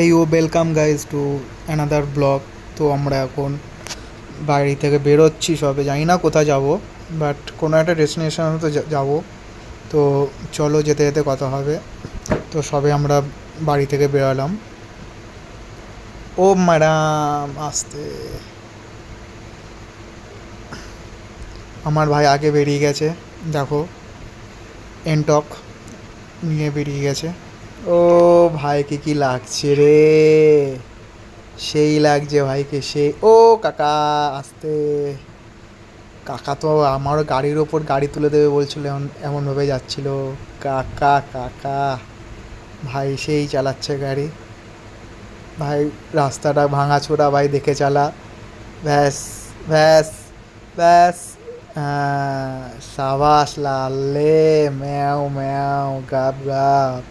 এই welcome guys to another blog. তো আমরা এখন বাড়ি থেকে বেরোচ্ছি, সবে জানি না কোথায় যাব, বাট কোনো একটা ডেস্টিনেশনে তো যাব। তো চলো যেতে যেতে কথা হবে। তো সবে আমরা বাড়ি থেকে বেরোলাম। ও ম্যাডাম আসতে, আমার ভাই আগে বেরিয়ে গেছে, দেখো এনটক নিয়ে বেরিয়ে গেছে। ও ভাইকে কি লাগছে রে, সেই লাগছে ভাইকে, সেই ও কাকা আসতে। কাকা তো আমার গাড়ির ওপর গাড়ি তুলে দেবে বলছিল, এমনভাবে যাচ্ছিল। কাকা কাকা ভাই সেই চালাচ্ছে গাড়ি। ভাই রাস্তাটা ভাঙাচোরা, ভাই দেখে চালা। ব্যাস ব্যাস ব্যাস। সাবাস লালে, ম্যাও ম্যাও গাব গাব।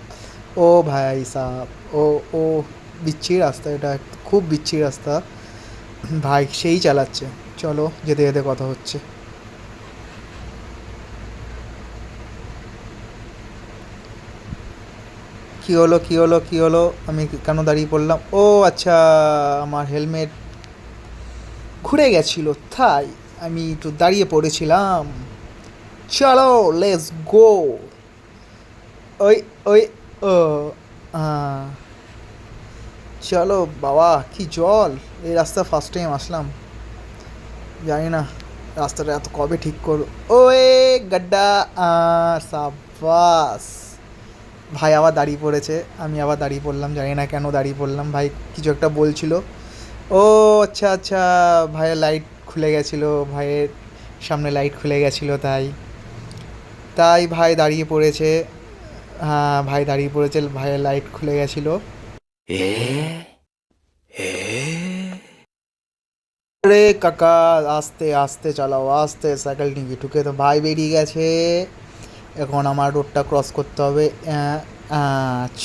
ও ভাই সাব, ও ও বিচ্ছিরি রাস্তা এটা, খুব বিচ্ছিরি রাস্তা। ভাই সেই চালাচ্ছে। চলো যেতে যেতে কথা হচ্ছে। কী হলো কী হলো কী হলো, আমি কেন দাঁড়িয়ে পড়লাম? ও আচ্ছা, আমার হেলমেট খুঁড়ে গেছিলো তাই আমি একটু দাঁড়িয়ে পড়েছিলাম। চলো লেটস গো। ওই ওই ও আহ, চলো বাবা, কি জল! এই রাস্তা ফার্স্ট টাইম আসলাম, জানি না রাস্তাটা এত কবে ঠিক করো। ওয়ে গাড্ডা, সাবাস। ভাই আবার দাঁড়িয়ে পড়েছে, আমি আবার দাঁড়িয়ে পড়লাম, জানি না কেন দাঁড়িয়ে পড়লাম। ভাই কিছু একটা বলছিল। ও আচ্ছা আচ্ছা, ভাইয়ের লাইট খুলে গেছিলো, ভাইয়ের সামনে লাইট খুলে গেছিলো, তাই তাই ভাই দাঁড়িয়ে পড়েছে। হ্যাঁ ভাই দাঁড়িয়ে পড়েছে, ভাইয়ের লাইট খুলে গেছিলো। আরে কাকা আস্তে আস্তে চালাও, আস্তে, সাইকেল টিঙ্গি ঠুকে তো ভাই বেরিয়ে গেছে। এখন আমার রোডটা ক্রস করতে হবে।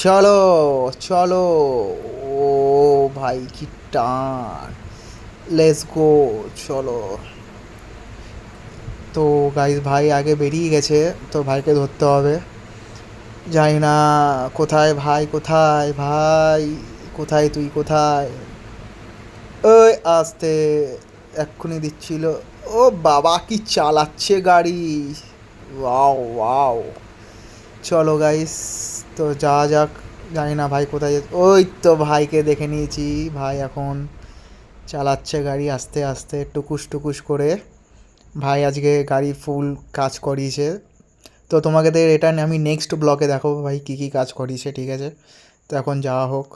চলো চলো। ও ভাই কি টান, লেটস গো, চলো। তো গাইস ভাই আগে বেরিয়ে গেছে, তো ভাইকে ধরতে হবে। জানি না কোথায় ভাই, কোথায় ভাই, কোথায় তুই, কোথায়? ওই আসতে, এক্ষুনি দিচ্ছিল। ও বাবা কি চালাচ্ছে গাড়ি, ওয়াও ওয়াও। চলো গাইস, তো যাওয়া যাক। জানি না ভাই কোথায় ওই তো ভাইকে দেখে নিয়েছি, ভাই এখন চালাচ্ছে গাড়ি আস্তে আস্তে টুকুস টুকুস করে। ভাই আজকে গাড়ি ফুল কাজ করিয়েছে। তো তোমাকে এটা আমি নেক্সট ব্লকে দেখাবো ভাই কী কী কাজ করিয়েছে, ঠিক আছে? তো এখন যাওয়া হোক।